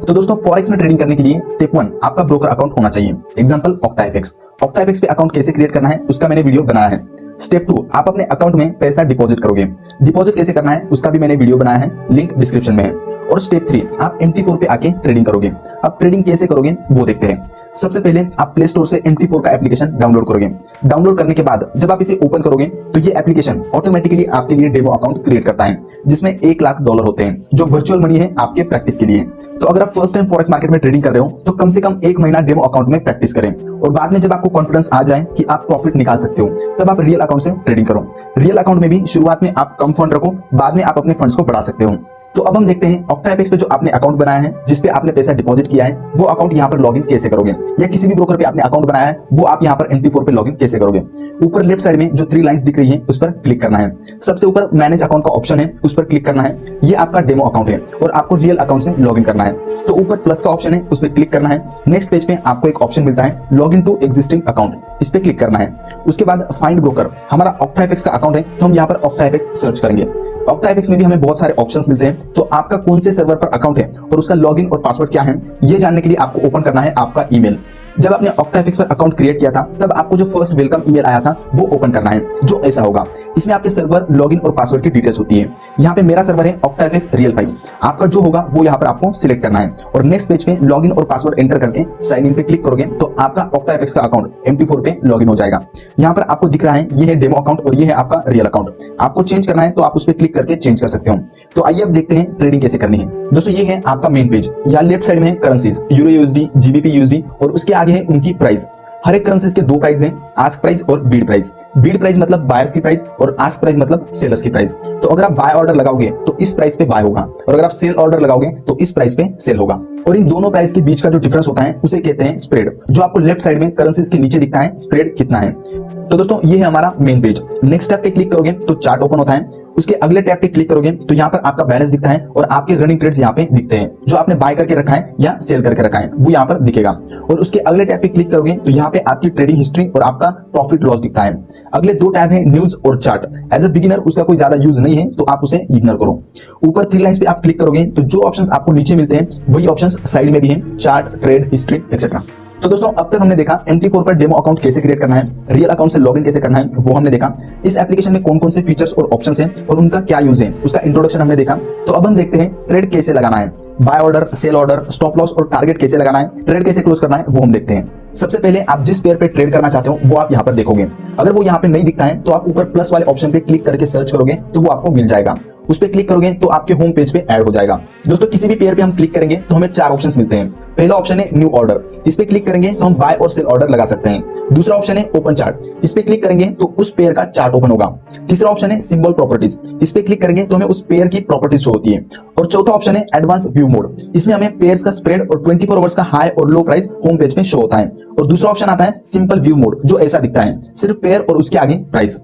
तो दोस्तों फॉरेक्स में ट्रेडिंग करने के लिए स्टेप 1 आपका ब्रोकर अकाउंट होना चाहिए। एग्जांपल ऑक्टाएफएक्स। ऑक्टाएफएक्स पे अकाउंट कैसे क्रिएट करना है उसका मैंने वीडियो बनाया है। स्टेप 2 आप अपने अकाउंट में पैसा डिपॉजिट करोगे। डिपॉजिट कैसे करना है उसका भी मैंने वीडियो बनाया है, लिंक डिस्क्रिप्शन में है। और स्टेप 3 आप MT4 पे आके ट्रेडिंग करोगे। अब ट्रेडिंग कैसे करोगे वो देखते हैं। सबसे पहले आप प्ले स्टोर से MT4 का एप्लीकेशन डाउनलोड करोगे। डाउनलोड करने के बाद जब आप इसे ओपन करोगे तो ये एप्लीकेशन ऑटोमेटिकली आपके लिए डेमो अकाउंट क्रिएट करता है, जिसमें $1 लाख होते हैं, जो वर्चुअल मनी है आपके प्रैक्टिस के लिए। तो अगर आप फर्स्ट टाइम फॉरेक्स मार्केट में ट्रेडिंग कर रहे हो तो कम से कम 1 महीना डेमो अकाउंट में प्रैक्टिस करें, और बाद में जब आपको कॉन्फिडेंस आ जाए कि आप प्रॉफिट निकाल सकते हो तब आप रियल अकाउंट से ट्रेडिंग करो। रियल अकाउंट में भी शुरुआत में आप कम फंड रखो, बाद में आप अपने फंड्स को बढ़ा सकते हो। तो अब हम देखते हैं ऑक्टाएफएक्स पे जो आपने अकाउंट बनाया है, जिस पे आपने पैसा डिपॉजिट किया है, वो अकाउंट यहाँ पर लॉगिन कैसे करोगे, या किसी भी ब्रोकर पे आपने अकाउंट बनाया है वो आप यहाँ पर MT4 पे लॉगिन कैसे करोगे। ऊपर लेफ्ट साइड में जो 3 लाइंस दिख रही है उस पर क्लिक करना है। सबसे ऊपर मैनेज अकाउंट का ऑप्शन है, उस पर क्लिक करना है। ये आपका डेमो अकाउंट है और आपको रियल अकाउंट से लॉगिन करना है। तो ऊपर प्लस का ऑप्शन है, उस पर क्लिक करना है। नेक्स्ट पेज पे आपको एक ऑप्शन मिलता है log in to existing account, इस पे क्लिक करना है। उसके बाद फाइंड ब्रोकर, हमारा ऑक्टाएफएक्स का अकाउंट है तो हम यहाँ पर ऑक्टाएफएक्स सर्च करेंगे। ऑक्टाएफएक्स में भी हमें बहुत सारे ऑप्शंस मिलते हैं, तो आपका कौन से सर्वर पर अकाउंट है और उसका लॉगिन और पासवर्ड क्या है ये जानने के लिए आपको ओपन करना है आपका ईमेल। जब आपने ऑक्टाएफएक्स पर अकाउंट क्रिएट किया था तब आपको जो फर्स्ट वेलकम ईमेल आया था वो ओपन करना है, जो ऐसा होगा। इसमें आपके सर्वर, लॉगिन और पासवर्ड की डिटेल्स होती है। यहाँ पे मेरा सर्वर है ऑक्टाएफएक्स रियल 5। आपका जो होगा वो यहाँ पर आपको सिलेक्ट करना है और नेक्स्ट पेज पे लॉगिन और पासवर्ड एंटर करके साइन इन पे क्लिक करोगे तो आपका ऑक्टाएफएक्स का अकाउंट MT4 पे लॉगिन हो जाएगा। यहाँ पर आपको दिख रहा है ये है डेमो अकाउंट और ये है आपका रियल अकाउंट। आपको चेंज करना है तो आप उस पर क्लिक करके चेंज कर सकते हो। तो आइए अब देखते हैं ट्रेडिंग कैसे करनी है। दोस्तों ये है आपका मेन पेज। यहाँ लेफ्ट साइड में है currencies, euro USD, GBP USD, और उसके आगे है उनकी प्राइस। हर एक करेंसीज के 2 प्राइस हैं, आस्क प्राइस और बीड प्राइस। बीड प्राइस मतलब बायर्स की प्राइस और आस्क प्राइस मतलब सेलर्स की प्राइस। तो अगर आप बाय ऑर्डर लगाओगे तो इस प्राइस पे बाय होगा, और अगर आप सेल ऑर्डर लगाओगे तो इस प्राइस पे सेल होगा। और इन दोनों प्राइस के बीच का जो डिफरेंस होता है उसे कहते हैं स्प्रेड, जो आपको लेफ्ट साइड में करेंसीज के नीचे दिखता है स्प्रेड कितना है। तो दोस्तों ये है हमारा मेन पेज। नेक्स्ट टैब पे क्लिक करोगे तो चार्ट ओपन होता है। उसके अगले टैब पे क्लिक करोगे तो यहाँ पर आपका बैलेंस दिखता है और आपके रनिंग ट्रेड्स यहाँ पे दिखते हैं, जो आपने बाय करके रखा है या सेल करके रखा है वो यहाँ पर दिखेगा। और उसके अगले टैब पे क्लिक करोगे तो यहाँ पे आपकी ट्रेडिंग हिस्ट्री और आपका प्रॉफिट लॉस दिखता है। अगले 2 टैब है न्यूज और चार्ट। एज अ बिगिनर उसका कोई ज्यादा यूज नहीं है तो आप उसे इग्नोर करो। ऊपर 3 लाइंस पे आप क्लिक करोगे तो जो ऑप्शंस आपको नीचे मिलते हैं वही ऑप्शंस साइड में भी हैं, चार्ट, ट्रेड हिस्ट्री एक्सेट्रा। तो दोस्तों अब तक हमने देखा MT4 पर डेमो अकाउंट कैसे क्रिएट करना है, रियल अकाउंट से लॉगिन कैसे करना है वो हमने देखा। इस एप्लीकेशन में कौन कौन से फीचर्स और ऑप्शंस हैं और उनका क्या यूज है उसका इंट्रोडक्शन हमने देखा। तो अब हम देखते हैं ट्रेड कैसे लगाना है, buy order, sell order, stop loss और टारगेट कैसे लगाना है, ट्रेड कैसे क्लोज करना है वो हम देखते हैं। सबसे पहले आप जिस पेयर पे ट्रेड करना चाहते हो वो आप यहाँ पर देखोगे। अगर वो यहाँ पे नहीं दिखता है तो आप ऊपर प्लस वाले ऑप्शन पे क्लिक करके सर्च करोगे तो वो आपको मिल जाएगा। उस पे क्लिक करोगे तो आपके होम पेज पे ऐड हो जाएगा। दोस्तों किसी भी पेयर पे हम क्लिक करेंगे तो हमें 4 ऑप्शंस मिलते हैं। पहला ऑप्शन है न्यू ऑर्डर, इस पे क्लिक करेंगे तो हम बाय और सेल ऑर्डर लगा सकते हैं। दूसरा ऑप्शन है ओपन चार्ट, इस पे क्लिक करेंगे तो उस पेयर का चार्ट ओपन होगा। तीसरा ऑप्शन है सिंबल प्रॉपर्टीज, इस पे क्लिक करेंगे तो हमें उस पेयर की प्रॉपर्टीज शो होती है। और चौथा ऑप्शन है एडवांस व्यू मोड, इसमें हमें पेयर्स का स्प्रेड और 24 आवर्स का हाई और लो प्राइस होम पेज में शो होता है। और दूसरा ऑप्शन आता है सिंपल व्यू मोड, जो ऐसा दिखता है, सिर्फ पेयर और उसके आगे प्राइस।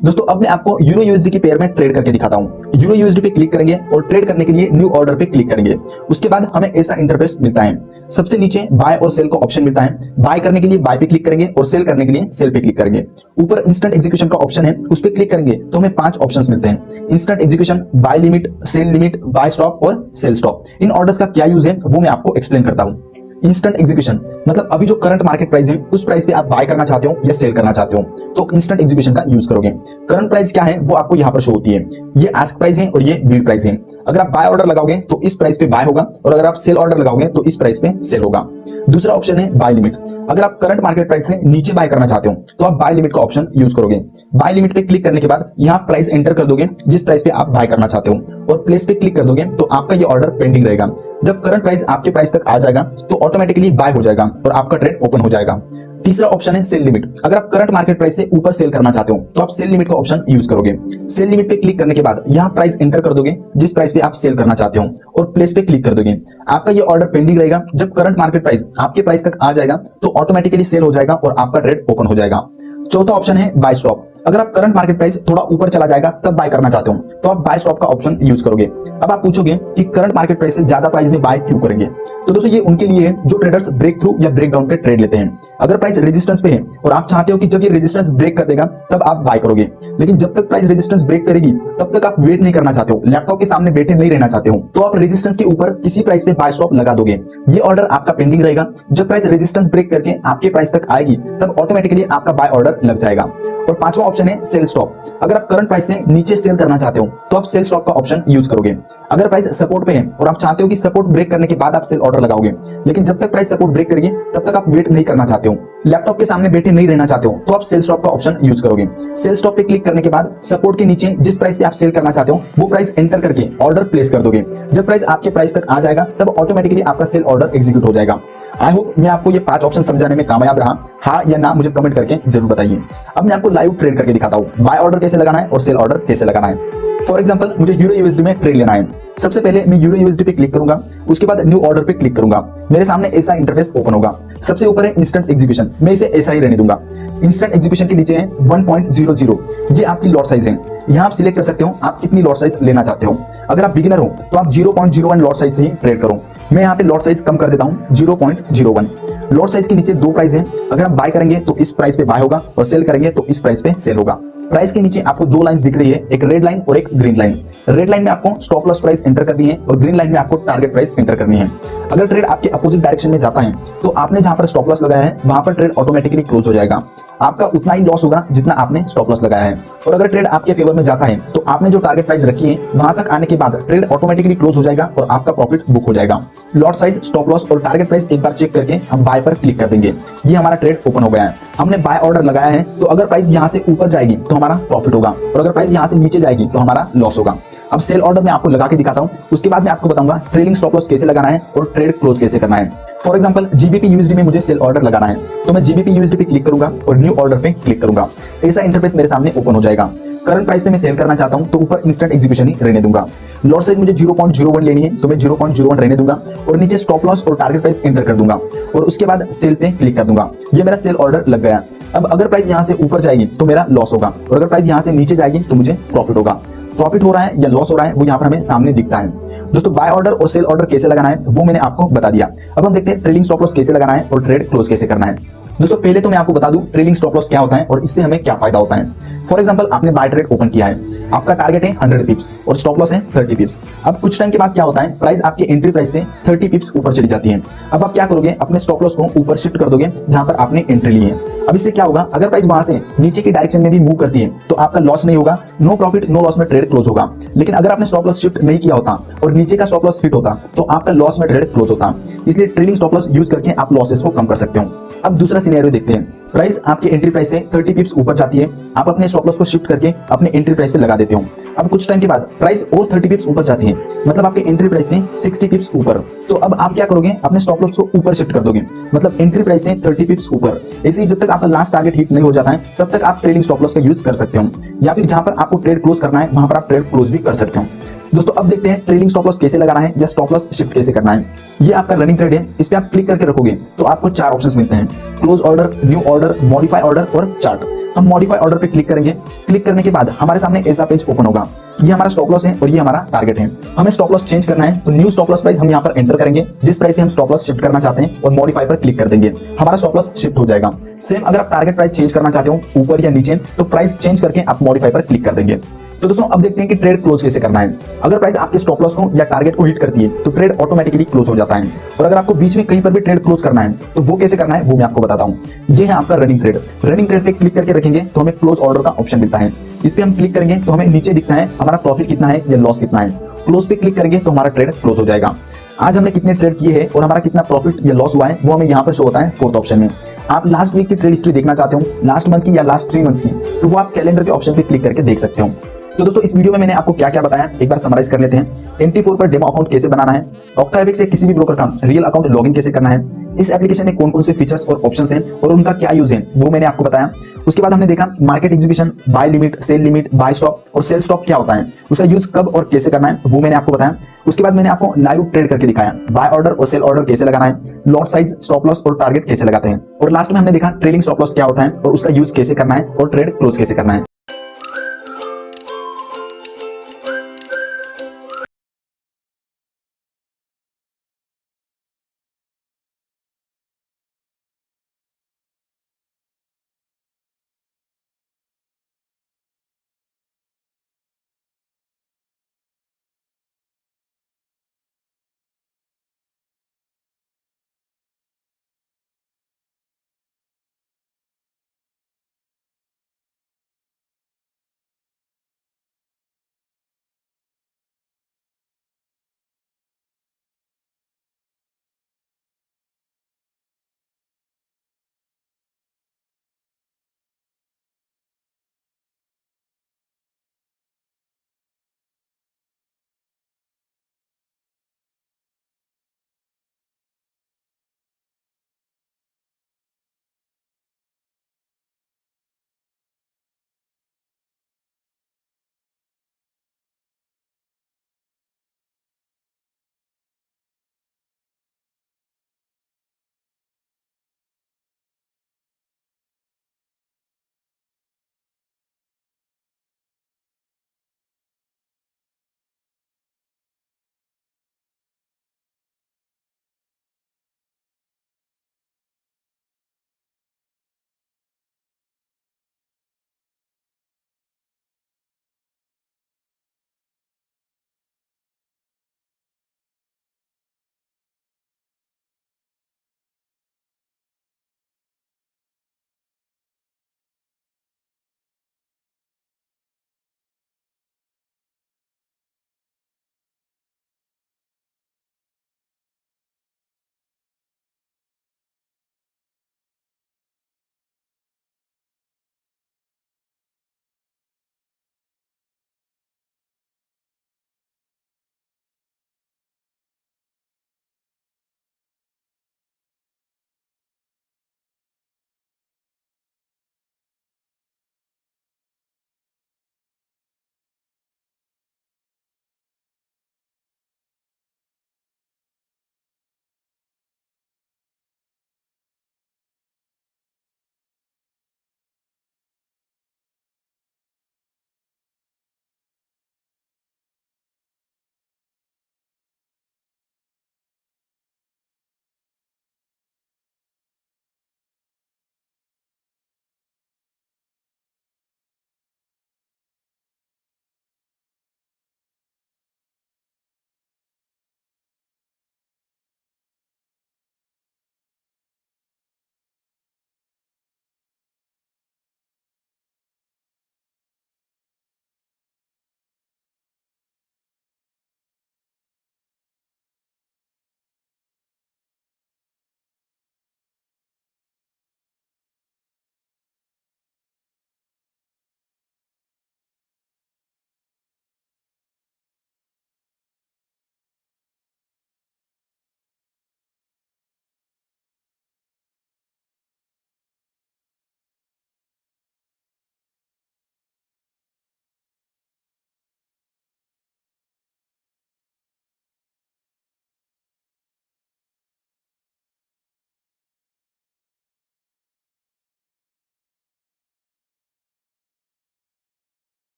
दोस्तों अब मैं आपको यूरो USD की पेयर में ट्रेड करके दिखाता हूं। यूरो USD पे क्लिक करेंगे और ट्रेड करने के लिए न्यू ऑर्डर पे क्लिक करेंगे। उसके बाद हमें ऐसा इंटरफेस मिलता है। सबसे नीचे बाय और सेल का ऑप्शन मिलता है। बाय करने के लिए बाय पे क्लिक करेंगे और सेल करने के लिए सेल पे क्लिक करेंगे। ऊपर इंस्टेंट एग्जीक्यूशन का ऑप्शन है, उस पे क्लिक करेंगे तो हमें 5 ऑप्शंस मिलते हैं। Instant execution, buy limit, sell limit, buy stop और सेल स्टॉप। इन ऑर्डर्स का क्या यूज है वो मैं आपको एक्सप्लेन करता हूं। इंस्टेंट एग्जीक्यूशन मतलब अभी जो करंट मार्केट प्राइस है उस प्राइस पे आप बाय करना चाहते हो या सेल करना चाहते हो तो इंस्टेंट एग्जीक्यूशन का यूज करोगे। करंट प्राइस क्या है वो आपको यहाँ पर शो होती है। ये आस्क प्राइस है और ये बीड प्राइस है। अगर आप बाय ऑर्डर लगाओगे तो इस प्राइस पे बाय होगा, और अगर आप सेल ऑर्डर लगाओगे तो इस प्राइस पे सेल होगा। दूसरा ऑप्शन है बाय लिमिट, अगर आप करंट मार्केट प्राइस से नीचे बाय करना चाहते हो तो आप बाय लिमिट का ऑप्शन यूज करोगे। बाय लिमिट पे क्लिक करने के बाद यहाँ प्राइस एंटर कर दोगे जिस प्राइस पे आप बाय करना चाहते हो, और प्लेस पे क्लिक कर दोगे तो आपका ये ऑर्डर पेंडिंग रहेगा। जब करंट प्राइस आपके प्राइस तक आ जाएगा तो ऑटोमेटिकली बाय हो जाएगा और आपका ट्रेड ओपन हो जाएगा। तीसरा ऑप्शन है सेल लिमिट, अगर आप करंट मार्केट प्राइस से ऊपर सेल करना चाहते हो तो आप सेल लिमिट का ऑप्शन यूज करोगे। सेल लिमिट पे क्लिक करने के बाद यहाँ प्राइस एंटर कर दोगे जिस प्राइस पे आप सेल करना चाहते हो, और प्लेस पे क्लिक कर दोगे। आपका ये ऑर्डर पेंडिंग रहेगा। जब करंट मार्केट प्राइस आपके प्राइस तक आ जाएगा तो ऑटोमेटिकली सेल हो जाएगा और आपका ट्रेड ओपन हो जाएगा। चौथा ऑप्शन है बाय स्टॉप, अगर आप करंट मार्केट प्राइस थोड़ा ऊपर चला जाएगा तब बाय करना चाहते हो तो आप बाय स्टॉप का ऑप्शन यूज करोगे। अब आप पूछोगे कि करंट मार्केट प्राइस से ज्यादा प्राइस में बाय क्यों करेंगे, तो दोस्तों ये उनके लिए है जो ट्रेडर्स ब्रेक थ्रू या ब्रेक डाउन पे ट्रेड लेते हैं। अगर प्राइस रेजिस्टेंस पे है और आप चाहते हो कि जब ये रेजिस्टेंस ब्रेक कर देगा तब आप बाय करोगे, लेकिन जब तक प्राइस रेजिस्टेंस ब्रेक करेगी तब तक आप वेट नहीं करना चाहते हो, लैपटॉप के सामने बैठे नहीं रहना चाहते हो, तो आप रेजिस्टेंस के ऊपर किसी प्राइस पे बाय स्टॉप लगा दोगे। ये ऑर्डर आपका पेंडिंग रहेगा। जब प्राइस रेजिस्टेंस ब्रेक करके आपके प्राइस तक आएगी तब ऑटोमेटिकली आपका बाय ऑर्डर लग जाएगा। और पांचवा ऑप्शन है सेल स्टॉप। अगर आप करंट प्राइस से नीचे सेल करना चाहते हो तो आप सेल स्टॉप का ऑप्शन यूज करोगे। अगर प्राइस सपोर्ट पे है और आप चाहते हो कि सपोर्ट ब्रेक करने के बाद आप सेल ऑर्डर लगाओगे, लेकिन जब तक प्राइस सपोर्ट ब्रेक करेगी तब तक आप वेट नहीं करना चाहते हो, लैपटॉप के सामने बैठे नहीं रहना चाहते हो, तो आप सेल स्टॉप का ऑप्शन यूज करोगे। सेल स्टॉप पे क्लिक करने के बाद सपोर्ट के नीचे जिस प्राइस पे आप सेल करना चाहते हो वो प्राइस एंटर करके ऑर्डर प्लेस कर दोगे। जब प्राइस आपके प्राइस तक आ जाएगा तब ऑटोमेटिकली आपका सेल ऑर्डर एग्जीक्यूट हो जाएगा। आई होप मैं आपको ये 5 ऑप्शन समझाने में कामयाब रहा। हाँ या ना मुझे कमेंट करके जरूर बताइए। अब मैं आपको लाइव ट्रेड करके दिखाता हूँ बाय ऑर्डर कैसे लगाना है और सेल ऑर्डर कैसे लगाना है। फॉर एग्जांपल मुझे यूरो यूएसडी में ट्रेड लेना है। सबसे पहले मैं यूरो यूएसडी पे क्लिक करूंगा, उसके बाद न्यू ऑर्डर पे क्लिक करूंगा। मेरे सामने ऐसा इंटरफेस ओपन होगा। सबसे ऊपर है इंस्टेंट एग्जीक्यूशन, मैं इसे ऐसा ही रहने दूंगा। इंस्टेंट एग्जीक्यूशन के नीचे है 1.00, ये आपकी लॉट साइज है। यहाँ आप सिलेक्ट कर सकते हो आप कितनी लॉट साइज लेना चाहते हो। अगर आप बिगिनर हो तो आप 0.01 लॉट साइज से ही ट्रेड करो। मैं यहाँ पे लॉट साइज कम कर देता हूँ 0.01। लॉट साइज के नीचे 2 प्राइस है। अगर आप बाय करेंगे तो इस प्राइस पे बाय होगा और सेल करेंगे तो इस प्राइस पे सेल होगा। प्राइस के नीचे आपको 2 लाइंस दिख रही है, एक रेड लाइन और एक ग्रीन लाइन। रेड लाइन में आपको स्टॉप लॉस प्राइस एंटर करनी है और ग्रीन लाइन में आपको टारगेट प्राइस एंटर करनी है। अगर ट्रेड आपके अपोजिट डायरेक्शन में जाता है तो आपने जहां पर स्टॉप लॉस लगाया है वहां पर ट्रेड ऑटोमेटिकली क्लोज हो जाएगा। आपका उतना ही लॉस होगा जितना आपने स्टॉप लॉस लगाया है। और अगर ट्रेड आपके फेवर में जाता है तो आपने जो टारगेट प्राइस रखी है वहां तक आने के बाद ट्रेड ऑटोमेटिकली क्लोज हो जाएगा और आपका प्रॉफिट बुक हो जाएगा। लॉट साइज, स्टॉप लॉस और टारगेट प्राइस एक बार चेक करके हम बाय पर क्लिक कर देंगे। ये हमारा ट्रेड ओपन हो गया है। हमने बाय ऑर्डर लगाया है तो अगर प्राइस यहाँ से ऊपर जाएगी तो हमारा प्रॉफिट होगा और अगर प्राइस यहाँ से नीचे जाएगी तो हमारा लॉस होगा। अब सेल ऑर्डर मैं आपको लगा के दिखाता हूँ, उसके बाद मैं आपको बताऊंगा ट्रेलिंग स्टॉप लॉस कैसे लगाना है और ट्रेड क्लोज कैसे करना है। फॉर एग्जांपल जीबीपी यूएसडी में मुझे सेल ऑर्डर लगाना है तो मैं जीबीपी यूएसडी पे क्लिक करूंगा और न्यू ऑर्डर पे क्लिक करूंगा। ऐसा इंटरफेस मेरे सामने ओपन हो जाएगा। करंट प्राइस पे मैं सेल करना चाहता हूं तो ऊपर इंस्टेंट एग्जीक्यूशन ही रहने दूंगा। लॉट साइज मुझे 0.01 लेनी है तो मैं 0.01 रहने दूंगा और नीचे स्टॉप लॉस और टारगेट प्राइस एंटर कर दूंगा और उसके बाद सेल पे क्लिक कर दूंगा। ये मेरा सेल ऑर्डर लग गया। अब अगर प्राइस यहाँ से ऊपर जाएगी तो मेरा लॉस होगा और अगर प्राइस यहाँ से नीचे जाएगी तो मुझे प्रॉफिट होगा। प्रॉफिट हो रहा है या लॉस हो रहा है वो यहाँ पर हमें सामने दिखता है। दोस्तों बाय ऑर्डर और सेल ऑर्डर कैसे लगाना है वो मैंने आपको बता दिया। अब हम देखते हैं ट्रेलिंग स्टॉप लॉस कैसे लगाना है और ट्रेड क्लोज कैसे करना है। दोस्तों पहले तो मैं आपको बता दूं ट्रेलिंग स्टॉप लॉस क्या होता है और इससे हमें क्या फायदा होता है। फॉर एग्जांपल आपने बाय ट्रेड ओपन किया है, आपका टारगेट है 100 पिप्स और स्टॉप लॉस है 30 पिप्स। अब कुछ टाइम के बाद क्या होता है, प्राइस आपकी एंट्री प्राइस से 30 पिप्स ऊपर चली जाती है। अब आप क्या करोगे, अपने स्टॉप लॉस को ऊपर शिफ्ट कर दोगे जहां पर आपने एंट्री ली है। अब इससे क्या होगा, अगर प्राइस वहां से नीचे की डायरेक्शन में भी मूव करती है तो आपका लॉस नहीं होगा, नो प्रॉफिट नो लॉस में ट्रेड क्लोज होगा। लेकिन अगर आपने स्टॉप लॉस शिफ्ट नहीं किया होता और नीचे का स्टॉप लॉस हिट होता तो आपका लॉस में ट्रेड क्लोज होता। इसलिए ट्रेलिंग स्टॉप लॉस यूज करके आप लॉसेस को कम कर सकते हो। अब दूसरा सिनेरियो देखते हैं। प्राइस आपके एंट्री प्राइस से 30 पिप्स ऊपर जाती है, आप अपने स्टॉप लॉस को शिफ्ट करके अपने एंट्री प्राइस पे लगा देते हो। अब कुछ टाइम के बाद प्राइस और 30 पिप्स ऊपर जाती है, मतलब आपके एंट्री प्राइस से 60 पिप्स ऊपर। तो अब आप क्या करोगे, अपने स्टॉप लॉस को ऊपर शिफ्ट कर दोगे, मतलब एंट्री प्राइस से 30 पिप्स ऊपर। ऐसे ही जब तक आपका लास्ट टारगेट हिट नहीं हो जाता है तब तक आप ट्रेलिंग स्टॉप लॉस का यूज कर सकते हो, या फिर जहां पर आपको ट्रेड क्लोज करना है वहां पर आप ट्रेड क्लोज भी कर सकते हो। दोस्तों अब देखते हैं ट्रेलिंग स्टॉप लॉस कैसे लगाना है या स्टॉप लॉस शिफ्ट कैसे करना है। ये आपका रनिंग ट्रेड है, इस पे आप क्लिक करके रखोगे तो आपको 4 ऑप्शंस मिलते हैं, close order, new order, modify order और चार्ट। हम मॉडिफाई ऑर्डर पे क्लिक करेंगे। क्लिक करने के बाद हमारे सामने ऐसा पेज ओपन होगा। ये हमारा स्टॉप लॉस है और ये हमारा टारगेट है। हमें स्टॉप लॉस चेंज करना है तो न्यू स्टॉप लॉस प्राइस हम यहाँ पर एंटर करेंगे, जिस प्राइस पे हम स्टॉप लॉस शिफ्ट करना चाहते हैं और मॉडिफाई पर क्लिक कर देंगे, हमारा स्टॉप लॉस शिफ्ट हो जाएगा। सेम अगर आप टारगेट प्राइस चेंज करना चाहते हो ऊपर या नीचे तो प्राइस चेंज करके आप मॉडिफाई पर क्लिक कर देंगे। तो दोस्तों अब देखते हैं कि ट्रेड क्लोज कैसे करना है। अगर प्राइस आपके स्टॉप लॉस को या टारगेट को हिट करती है तो ट्रेड ऑटोमेटिकली क्लोज हो जाता है, और अगर आपको बीच में कहीं पर भी ट्रेड क्लोज करना है तो वो कैसे करना है वो मैं आपको बताता हूँ। ये है आपका रनिंग ट्रेड। रनिंग ट्रेड पे क्लिक करके रखेंगे तो हमें क्लोज ऑर्डर का ऑप्शन मिलता है। इस पे हम क्लिक करेंगे तो हमें नीचे दिखता है हमारा प्रॉफिट कितना है या लॉस कितना है। क्लोज पे क्लिक करेंगे तो हमारा ट्रेड क्लोज हो जाएगा। आज हमने कितने ट्रेड किए हैं और हमारा कितना प्रॉफिट या लॉस हुआ है वो हमें यहाँ पर शो होता है 4th ऑप्शन में। आप लास्ट वीक की ट्रेड हिस्ट्री देखना चाहते हो, लास्ट मंथ की या लास्ट 3 मंथ्स की, तो वो आप कैलेंडर के ऑप्शन पे क्लिक करके देख सकते हो। तो दोस्तों इस वीडियो में मैंने आपको क्या क्या बताया एक बार समराइज कर लेते हैं। MT4 पर डेमो अकाउंट कैसे बनाना है, OctaFX से किसी भी ब्रोकर का रियल अकाउंट लॉगिन कैसे करना है, इस एप्लीकेशन में कौन कौन से फीचर्स और ऑप्शंस हैं और उनका क्या यूज है वो मैंने आपको बताया। उसके बाद हमने देखा market execution, buy limit, sell limit, buy stop और सेल स्टॉप क्या होता है, उसका यूज कब और कैसे करना है वो मैंने आपको बताया। उसके बाद मैंने आपको लाइव ट्रेड करके दिखाया, बाय ऑर्डर और सेल ऑर्डर कैसे लगाना है, लॉट साइज, स्टॉप लॉस और टारगेट कैसे लगाते हैं, और लास्ट में हमने देखा ट्रेलिंग स्टॉप लॉस क्या होता है और उसका यूज कैसे करना है और ट्रेड क्लोज कैसे करना है।